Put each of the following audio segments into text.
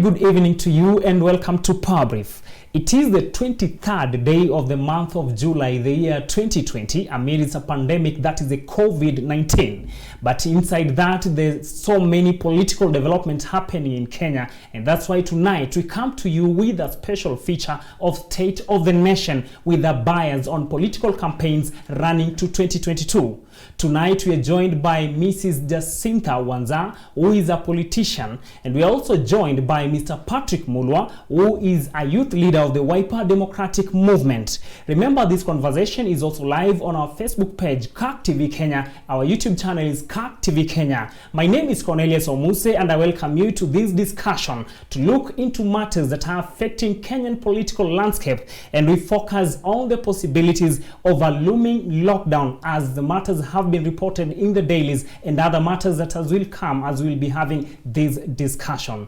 good evening to you and welcome to Power Brief. It is the 23rd day of the month of July, the year 2020, amidst a pandemic that is the COVID-19. But inside that, there's so many political developments happening in Kenya, and that's why tonight we come to you with a special feature of State of the Nation with a bias on political campaigns running to 2022. Tonight we are joined by Mrs. Jacinta Wanza, who is a politician, and we are also joined by Mr. Patrick Mulwa, who is a youth leader of the Wiper Democratic Movement. Remember, this conversation is also live on our Facebook page, KAK TV Kenya. Our YouTube channel is KAK TV Kenya. My name is Cornelius Omuse, and I welcome you to this discussion to look into matters that are affecting Kenyan political landscape, and we focus on the possibilities of a looming lockdown as the matters have been reported in the dailies and other matters that will come as we'll be having this discussion.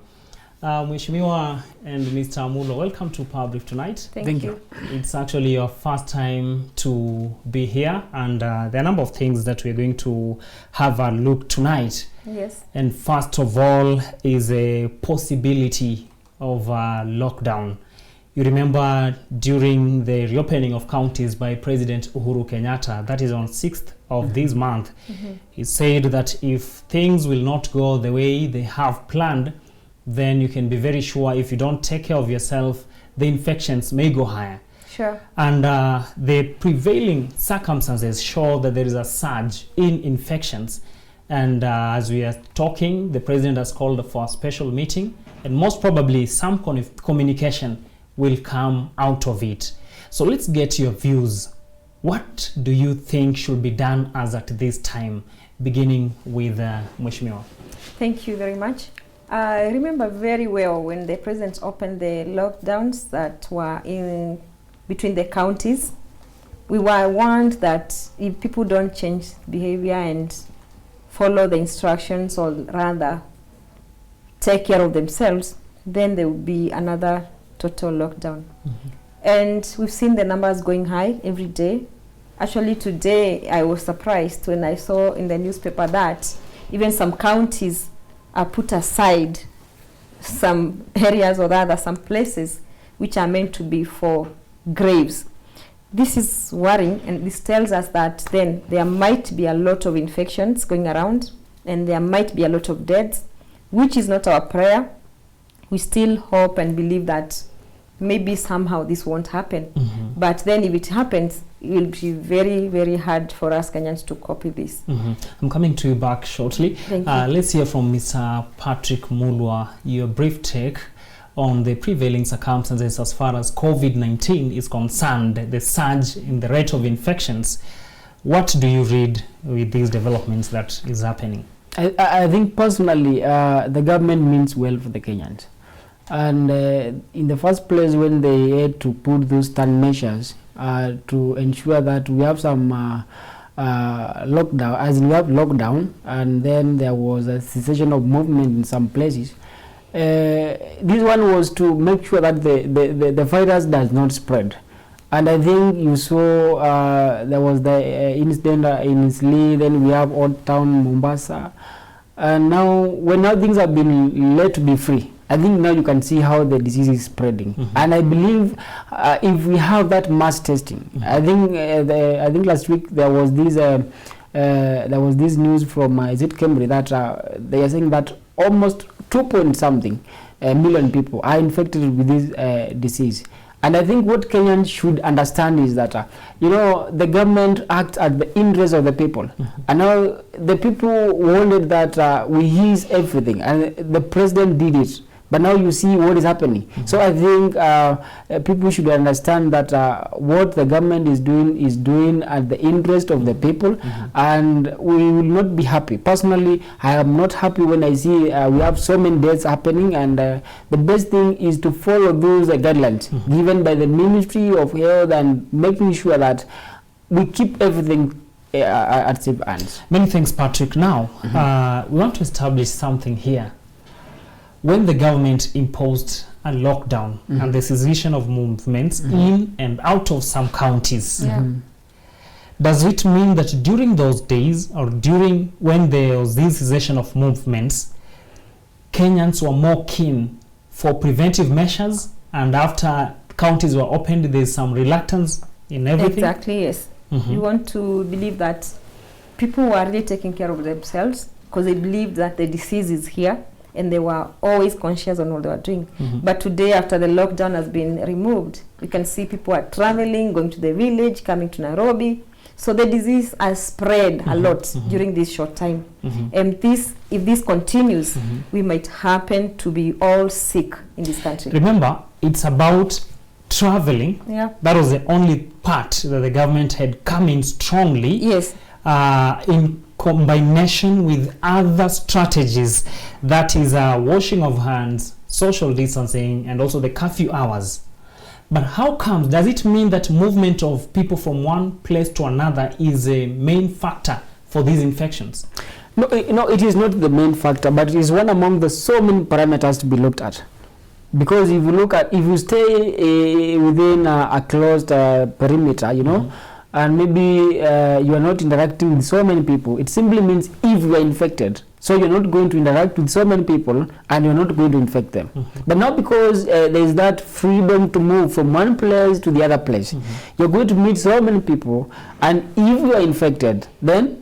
Mheshimiwa and Mr. Amulo, welcome to Power Brief tonight. Thank you. It's actually your first time to be here, and there are a number of things that we're going to have a look tonight. Yes. And first of all is a possibility of a lockdown. You remember during the reopening of counties by President Uhuru Kenyatta, that is on 6th of this month, he said that if things will not go the way they have planned, then you can be very sure if you don't take care of yourself, the infections may go higher. Sure. And the prevailing circumstances show that there is a surge in infections. And as we are talking, the president has called for a special meeting, and most probably some communication will come out of it. So let's get your views. What do you think should be done as at this time, beginning with Mheshimiwa? Thank you very much. I remember very well when the president opened the lockdowns that were in between the counties. We were warned that if people don't change behavior and follow the instructions, or rather take care of themselves, then there will be another total lockdown. And we've seen the numbers going high every day. Actually today I was surprised when I saw in the newspaper that even some counties are put aside, some areas or rather some places which are meant to be for graves. This is worrying, and this tells us that then there might be a lot of infections going around and there might be a lot of deaths, which is not our prayer. We still hope and believe that maybe somehow this won't happen. But then if it happens, it will be very, very hard for us Kenyans to copy this. I'm coming to you back shortly. Thank you. Let's hear from Mr. Patrick Mulwa, your brief take on the prevailing circumstances as far as COVID-19 is concerned, the surge in the rate of infections. What do you read with these developments that is happening? I think personally the government means well for the Kenyans. And in the first place, when they had to put those stern measures to ensure that we have some lockdown, as in we have lockdown, and then there was a cessation of movement in some places. This one was to make sure that the virus does not spread. And I think you saw there was the incident in Isli, then we have Old Town Mombasa. And now, when now things have been let to be free, I think now you can see how the disease is spreading. And I believe if we have that mass testing, I think last week there was this news from is it Cambridge that they are saying that almost 2.something million people are infected with this disease. And I think what Kenyans should understand is that, the government acts at the interest of the people. And now the people wanted that we ease everything, and the president did it. But now you see what is happening. So I think people should understand that what the government is doing at the interest of the people, and we will not be happy. Personally, I am not happy when I see we have so many deaths happening, and the best thing is to follow those guidelines given by the Ministry of Health, and making sure that we keep everything at safe hands. Many thanks, Patrick. Now, we want to establish something here. When the government imposed a lockdown and the cessation of movements in and out of some counties, does it mean that during those days, or during when there was this cessation of movements, Kenyans were more keen for preventive measures, and after counties were opened, there's some reluctance in everything. Exactly, yes. Mhm. We want to believe that people were really taking care of themselves because they believed that the disease is here, and they were always conscious on what they were doing. Mhm. But today, after the lockdown has been removed, we can see people are traveling, going to the village, coming to Nairobi. So the disease has spread a Mhm, lot mhm. during this short time. Mhm. And if this continues, Mhm. we might happen to be all sick in this country. Remember, it's about traveling. Yeah. That was the only part that the government had come in strongly. Yes. In combination with other strategies, that is washing of hands, social distancing, and also the curfew hours. But how comes, does it mean that movement of people from one place to another is a main factor for these infections? No, it is not the main factor, but it is one among the so many parameters to be looked at. Because if you stay within a closed perimeter, and maybe you are not interacting with so many people, it simply means if you are infected, so you're not going to interact with so many people and you're not going to infect them. Mhm. But now because there is that freedom to move from one place to the other place, you're going to meet so many people, and if you are infected, then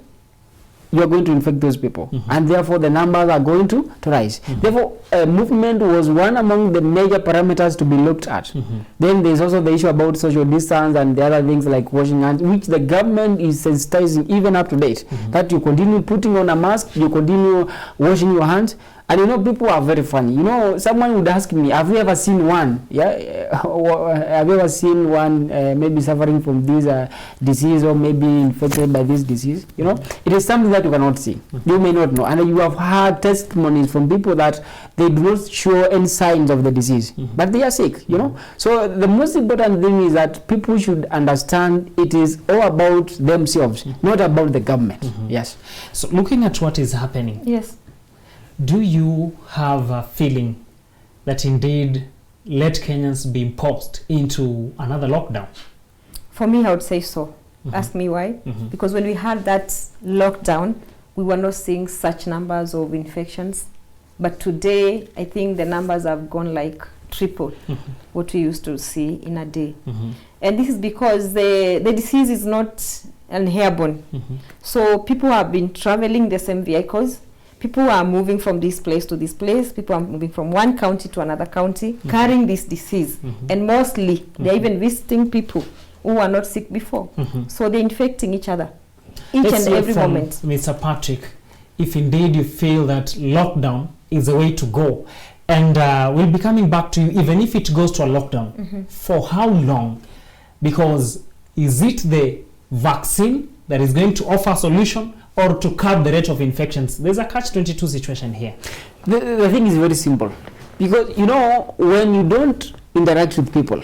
you are going to infect those people, and therefore the numbers are going to rise. Therefore, movement was one among the major parameters to be looked at. Then there's also the issue about social distance and the other things like washing hands, which the government is sensitizing even up to date. That you continue putting on a mask, you continue washing your hands. And people are very funny. Someone would ask me, have you ever seen one? Have you ever seen one maybe suffering from this disease, or maybe infected by this disease? It is something that you cannot see. You may not know. And you have heard testimonies from people that they do not show any signs of the disease, but they are sick, So the most important thing is that people should understand it is all about themselves, not about the government. Yes. So looking at what is happening, Yes. do you have a feeling that indeed let Kenyans be imposed into another lockdown? For me, I would say so. Ask me why. Because when we had that lockdown, we were not seeing such numbers of infections. But today, I think the numbers have gone like triple what we used to see in a day. And this is because the disease is not airborne. So people have been traveling the same vehicles. People are moving from this place to this place. People are moving from one county to another county, carrying this disease. And mostly, they're even visiting people who are not sick before. So they're infecting each other each Let's and hear every from moment. Mr. Patrick, if indeed you feel that lockdown is the way to go, and we'll be coming back to you even if it goes to a lockdown. For how long? Because is it the vaccine that is going to offer a solution, or to curb the rate of infections? There's a catch-22 situation here. The thing is very simple. Because, when you don't interact with people,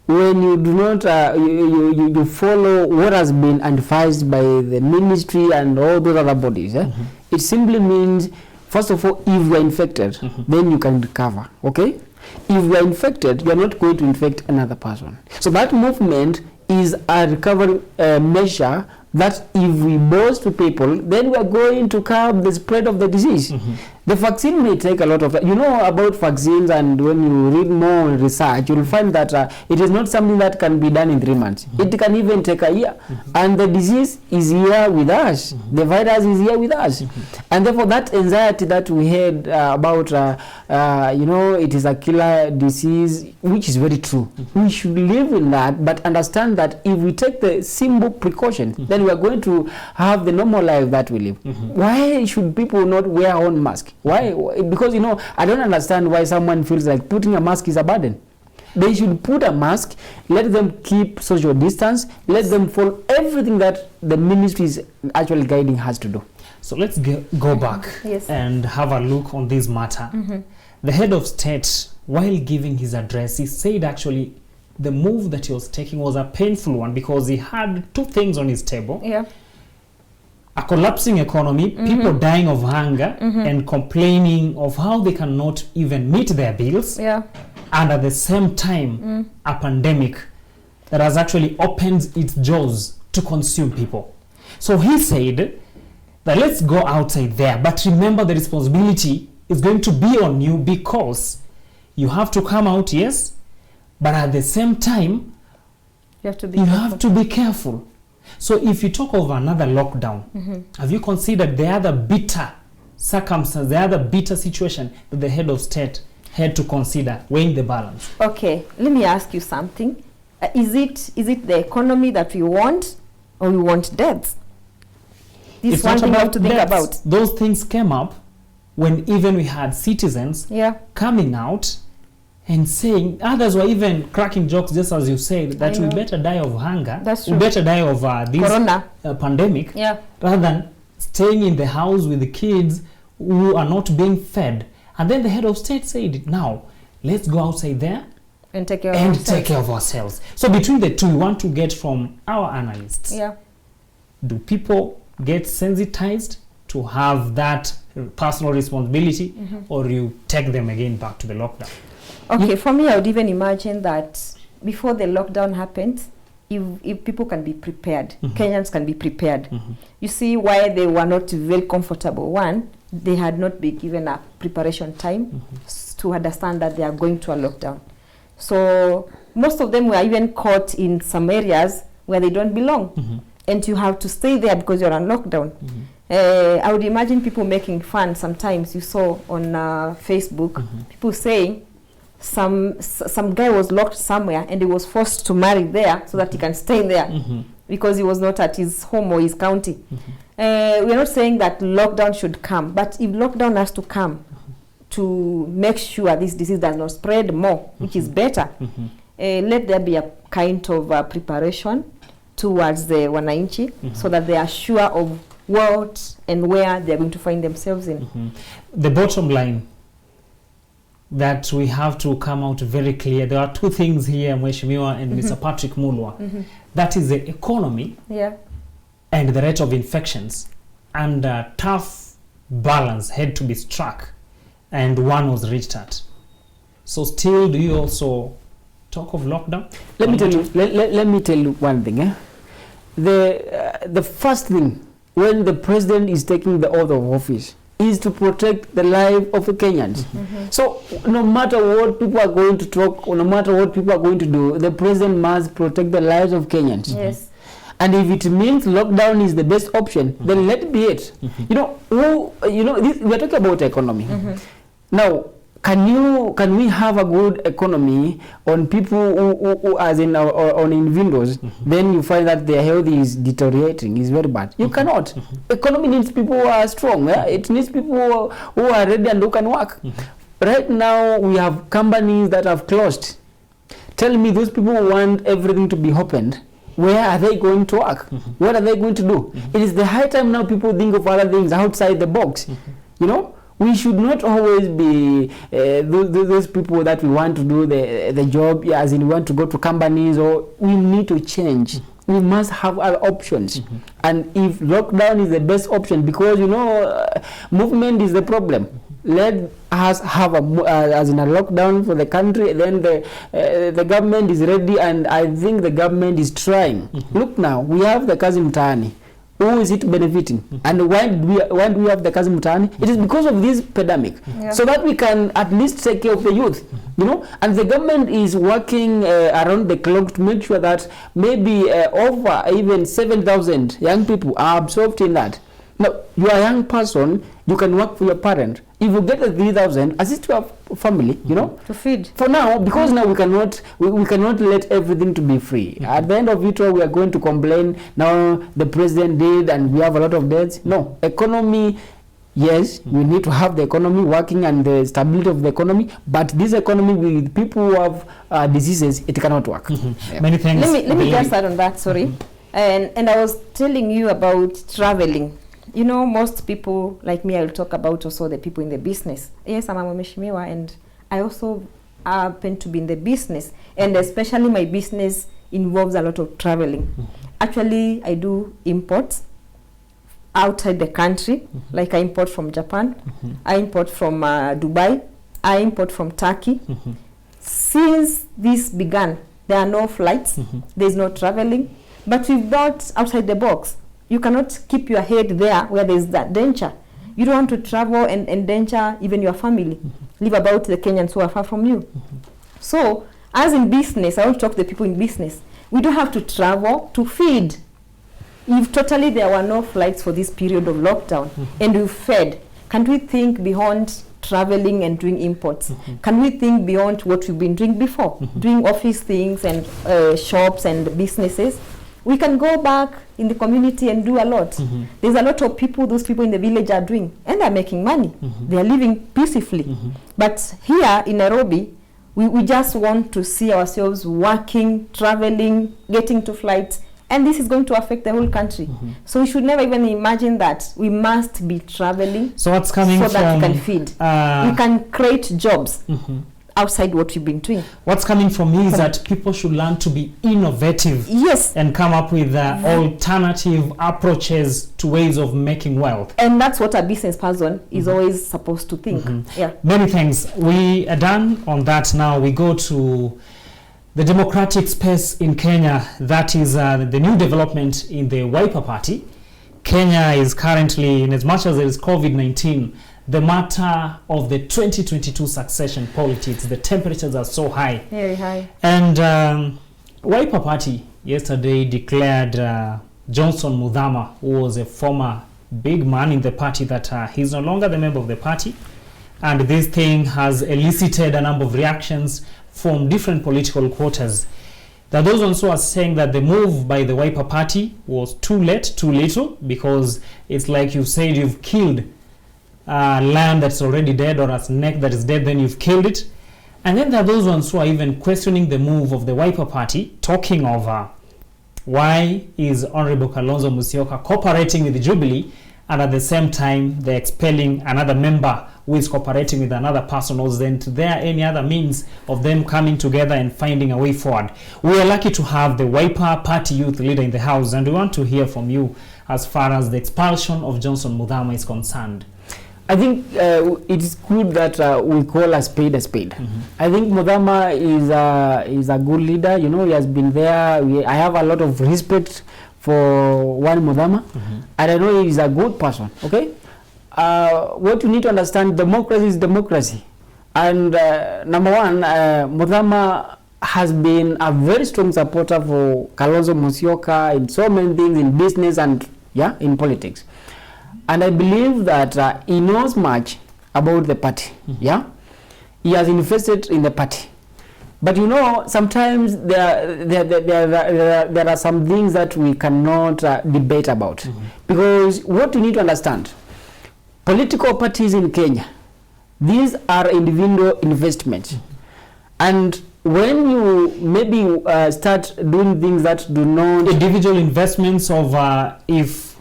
when you do not, you follow what has been advised by the ministry and all those other bodies, it simply means, first of all, if you are infected, then you can recover, okay? If you are infected, you are not going to infect another person. So that movement is a recovery measure that if we boast to people, then we are going to curb the spread of the disease. The vaccine may take a lot of time. About vaccines, and when you read more research, you'll find that it is not something that can be done in 3 months. It can even take a year. And the disease is here with us. The virus is here with us. And therefore, that anxiety that we had about, it is a killer disease, which is very true. We should live in that, but understand that if we take the simple precautions, then we are going to have the normal life that we live. Why should people not wear on mask? Why? Because, I don't understand why someone feels like putting a mask is a burden. They should put a mask, let them keep social distance, let them follow everything that the ministry is actually guiding us to do. So let's go back and have a look on this matter. The head of state, while giving his address, he said actually the move that he was taking was a painful one because he had two things on his table. A collapsing economy, people dying of hunger and complaining of how they cannot even meet their bills. And at the same time, a pandemic that has actually opened its jaws to consume people. So he said that let's go outside there, but remember the responsibility is going to be on you because You have to come out, yes, but at the same time, You have to be you careful. have to be careful. So if you talk of another lockdown, have you considered the other bitter circumstance, the other bitter situation that the head of state had to consider, weighing the balance? Okay, let me ask you something. Is it the economy that we want, or we want deaths? This It's one not thing we have about to think deaths. about. Those things came up when even we had citizens Yeah. coming out and saying, others were even cracking jokes, just as you said, that I we know. better die of hunger, That's we true. better die of this Corona. pandemic, Yeah. rather than staying in the house with the kids who are not being fed. And then the head of state said, now, let's go outside there And take care of and ourselves. take care of ourselves. So between the two, we want to get from our analysts, Yeah. do people get sensitized to have that personal responsibility, or you take them again back to the lockdown? Okay, for me, I would even imagine that before the lockdown happens, if people can be prepared, Kenyans can be prepared. You see why they were not very comfortable. One, they had not been given a preparation time to understand that they are going to a lockdown. So most of them were even caught in some areas where they don't belong. And you have to stay there because you're on lockdown. I would imagine people making fun sometimes. You saw on Facebook, people saying, some guy was locked somewhere and he was forced to marry there so that he can stay there because he was not at his home or his county. We are not saying that lockdown should come, but if lockdown has to come to make sure this disease does not spread more, which is better, let there be a kind of preparation towards the wananchi so that they are sure of what and where they are going to find themselves in. The bottom line that we have to come out very clear. There are two things here, Mheshimiwa and Mr. Patrick Mulwa. That is the economy Yeah. and the rate of infections. And a tough balance had to be struck, and one was reached at. So still, do you also talk of lockdown? Let me tell you. Let me tell you one thing. The first thing when the president is taking the oath of office is to protect the life of the Kenyans. So no matter what people are going to talk, or no matter what people are going to do, the president must protect the lives of Kenyans. Yes. And if it means lockdown is the best option, then let it be it. You know, we are talking about economy. Now, can we have a good economy on people who as in on individuals? Then you find that their health is deteriorating, is very bad. You cannot. Economy needs people who are strong. Yeah? It needs people who are ready and who can work. Right now, we have companies that have closed. Tell me, those people who want everything to be opened, where are they going to work? What are they going to do? It is the high time now people think of other things outside the box. You know, we should not always be those people that we want to do the job, as in we want to go to companies, or we need to change. We must have other options. And if lockdown is the best option, because movement is the problem, let us have as in a lockdown for the country. Then the government is ready, and I think the government is trying. Look now, we have the Kazi Mtaani. Who is it benefiting? And why do we have the Kazi Mtaani? It is because of this pandemic, so that we can at least take care of the youth, and the government is working around the clock to make sure that maybe over even 7,000 young people are absorbed in that. Now, you are a young person, you can work for your parent. If you get the 3,000, assist your family, To feed. For now, because now we cannot let everything to be free. At the end of it all, we are going to complain, now the president did and we have a lot of debts. No, economy, yes, we need to have the economy working and the stability of the economy, but this economy with people who have diseases, it cannot work. Many thanks. Let me just add on that, sorry. And I was telling you about traveling. Most people like me, I will talk about also the people in the business. Yes, I'm a Mheshimiwa, and I also happen to be in the business, and especially my business involves a lot of traveling. Actually, I do imports outside the country, like I import from Japan, I import from Dubai, I import from Turkey. Since this began, there are no flights, there's no traveling, but we've thought outside the box. You cannot keep your head there where there's that danger. You don't want to travel and endanger even your family. Leave about the Kenyans who are far from you. So, as in business, I want to talk to the people in business. We don't have to travel to feed. If totally there were no flights for this period of lockdown and we fed, can't we think beyond traveling and doing imports? Can we think beyond what we've been doing before? Doing office things and shops and businesses. We can go back in the community and do a lot. There's a lot of people, those people in the village are doing, and they're making money. They're living peacefully. But here in Nairobi, we just want to see ourselves working, traveling, getting to flights, and this is going to affect the whole country. So we should never even imagine that we must be traveling so what's coming so from, that we can feed. We can create jobs outside what we've been doing. What's coming from me is that people should learn to be innovative. Yes. And come up with alternative approaches to ways of making wealth. And that's what a business person is always supposed to think. Yeah. Many things. We are done on that now. We go to the democratic space in Kenya. That is the new development in the Wiper Party. Kenya is currently, in as much as there is COVID-19, the matter of the 2022 succession politics, the temperatures are so high. Very high. And Wiper Party yesterday declared Johnson Muthama, who was a former big man in the party, that he's no longer the member of the party. And this thing has elicited a number of reactions from different political quarters. There are those ones who are saying that the move by the Wiper Party was too late, too little, because it's like you said you've killed lamb that's already dead, or a snake that is dead, then you've killed it. And then there are those ones who are even questioning the move of the Wiper Party, talking of why is Honorable Kalonzo Musyoka cooperating with the Jubilee, and at the same time they're expelling another member who is cooperating with another person. Or then there any other means of them coming together and finding a way forward. We are lucky to have the Wiper Party youth leader in the house, and we want to hear from you as far as the expulsion of Johnson Muthama is concerned. I think it is good that we call a spade a spade. I think Muthama is a good leader. You know, he has been there. I have a lot of respect for one Muthama, and I know he is a good person. Okay, what you need to understand: democracy is democracy, and number one, Muthama has been a very strong supporter for Kalonzo Musyoka in so many things, in business and in politics. And I believe that he knows much about the party. He has invested in the party. But you know, sometimes there are some things that we cannot debate about. Because what you need to understand, political parties in Kenya, these are individual investments. And when you maybe start doing things that do not... Individual investments of if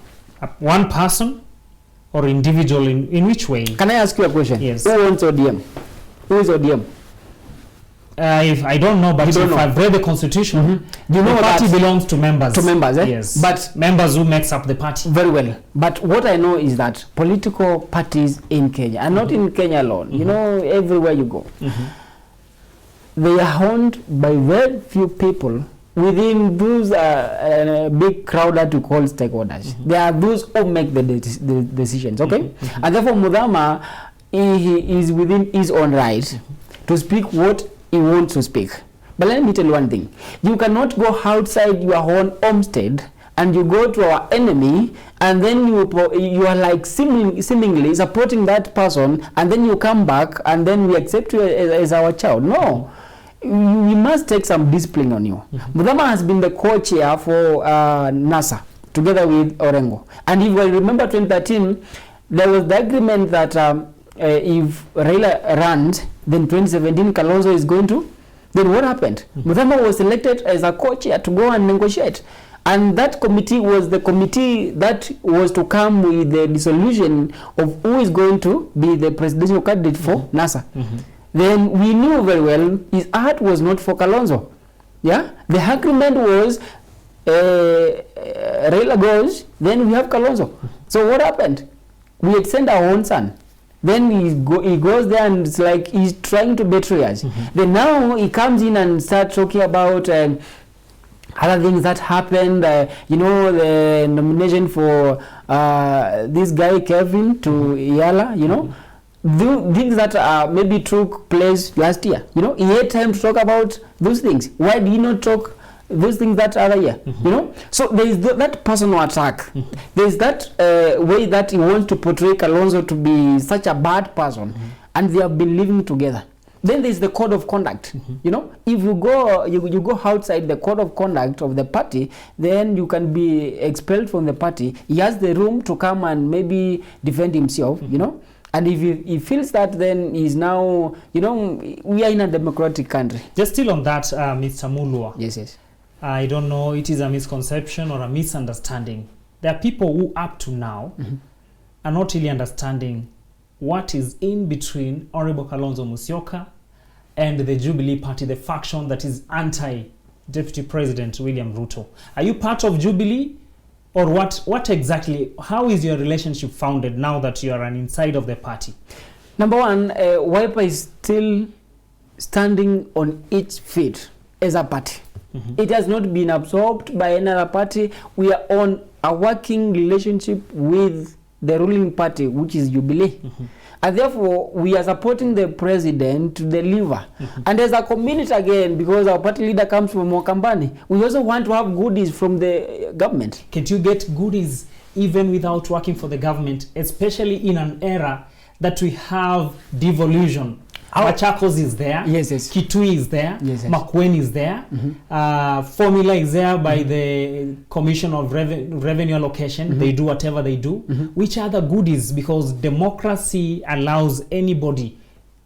one person or individual in which way? Can I ask you a question? Yes. Who owns ODM? Who is ODM? If I don't know, but if I've read the constitution, you know the party that belongs to members. To members, Yes. But members who makes up the party. Very well. But what I know is that political parties in Kenya, and not in Kenya alone, you know, everywhere you go, they are owned by very few people within those big crowd that we call stakeholders. There are those who make the decisions, okay? And therefore Muthama, he is within his own right to speak what he wants to speak. But let me tell you one thing. You cannot go outside your own homestead and you go to our enemy, and then you are like seemingly supporting that person, and then you come back and then we accept you as our child. No. We must take some discipline on you. Muthama has been the co-chair for NASA together with Orengo. And if I remember 2013, there was the agreement that if Raila runs, then 2017 Kalonzo is going to. Then what happened? Muthama was elected as a co-chair to go and negotiate. And that committee was the committee that was to come with the dissolution of who is going to be the presidential candidate for NASA. Then we knew very well his heart was not for Kalonzo. The agreement was Raila goes, then we have Kalonzo. So what happened? We had sent our own son. Then he goes there and it's like he's trying to betray us. Then now he comes in and starts talking about other things that happened, the nomination for this guy Kevin to Yala, things that maybe took place last year. He had time to talk about those things. Why did he not talk those things that other year? So there is that personal attack. There is that way that he wants to portray Kalonzo to be such a bad person, and they have been living together. Then there is the code of conduct. If you go outside the code of conduct of the party, then you can be expelled from the party. He has the room to come and maybe defend himself. And if he feels that, then he's now, we are in a democratic country. Just still on that, Mr. Mulwa. Yes. I don't know, it is a misconception or a misunderstanding. There are people who up to now are not really understanding what is in between Honorable Kalonzo Musyoka and the Jubilee Party, the faction that is anti-Deputy President William Ruto. Are you part of Jubilee? Or what exactly, how is your relationship founded now that you are an inside of the party? Number one, Wiper is still standing on its feet as a party. It has not been absorbed by another party. We are on a working relationship with the ruling party, which is Jubilee. And therefore, we are supporting the president to deliver. And as a community again, because our party leader comes from Mokambani, we also want to have goodies from the government. Can't you get goodies even without working for the government, especially in an era that we have devolution? Machakos is there, yes. Kitui is there, yes. Makueni is there, formula is there by the Commission of Revenue Allocation. They do whatever they do. Which are the goodies? Because democracy allows anybody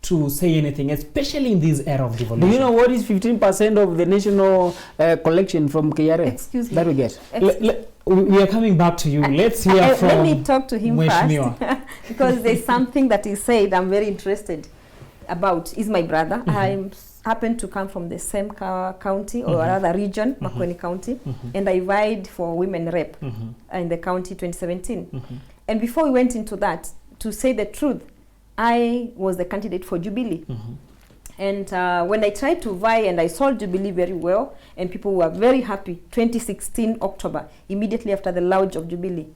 to say anything, especially in this era of devolution. Do you know what is 15% of the national collection from KRA? Excuse me. That we get? We are coming back to you. Let's hear from Let me talk to him Mheshimiwa. first. Because there's something that he said I'm very interested about. He's my brother. I happen to come from the same county or rather region, Makueni County, and I vied for women rep in the county 2017. And before we went into that, to say the truth, I was the candidate for Jubilee. And when I tried to vie and I sold Jubilee very well, and people were very happy, 2016 October, immediately after the launch of Jubilee,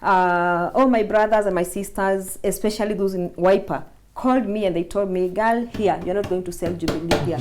all my brothers and my sisters, especially those in Wiper, called me and they told me, girl, here, you're not going to sell Jubilee here.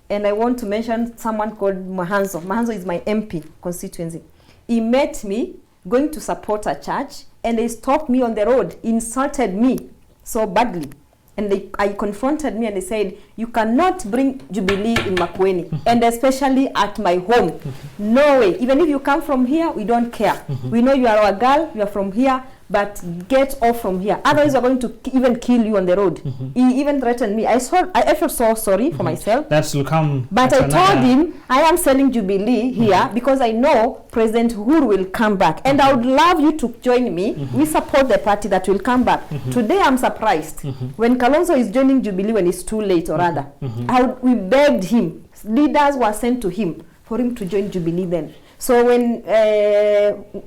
And I want to mention someone called Mahanzo. Mahanzo is my MP constituency. He met me going to support a church, and they stopped me on the road, insulted me so badly. And I confronted me and they said, you cannot bring Jubilee in Makueni, and especially at my home. No way. Even if you come from here, we don't care. We know you are our girl, you are from here, but get off from here. Otherwise, we're going to even kill you on the road. He even threatened me. I felt so sorry for myself. That will come. But I told him, I am selling Jubilee here because I know President Uhuru will come back. And I would love you to join me. We support the party that will come back. Today, I'm surprised. When Kalonzo is joining Jubilee when it's too late or rather, we begged him. Leaders were sent to him for him to join Jubilee then. So when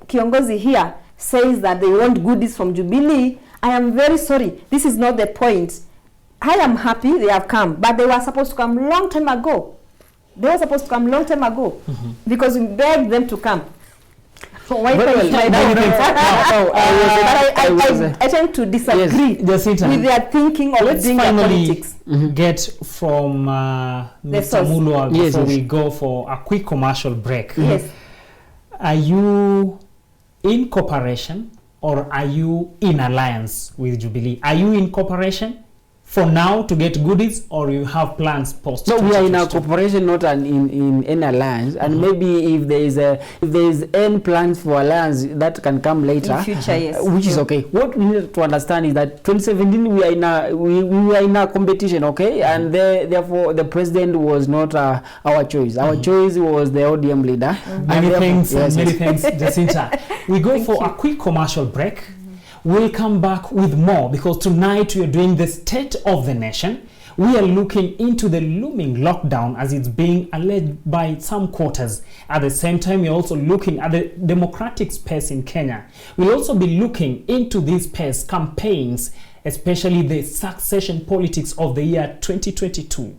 Kiongozi here says that they want goodies from Jubilee, I am very sorry. This is not the point. I am happy they have come, but they were supposed to come long time ago. Because we begged them to come. So why I tend to disagree with their thinking of doing their politics. Get from Mr. Mulwa before we go for a quick commercial break. Yes. Are you in cooperation or are you in alliance with Jubilee? Are you in cooperation for now to get goodies, or you have plans post? No, we are in a cooperation, not in an alliance. And maybe if there is any plans for alliance, that can come later. In future, yes. Which is okay. What we need to understand is that 2017 we are in a competition, okay, and therefore the president was not our choice. Our choice was the ODM leader. Many thanks, Jacinta. We go for a quick commercial break. We'll come back with more, because tonight we are doing the state of the nation. We are looking into the looming lockdown as it's being alleged by some quarters. At the same time, we're also looking at the democratic space in Kenya. We'll also be looking into these space campaigns, especially the succession politics of the year 2022.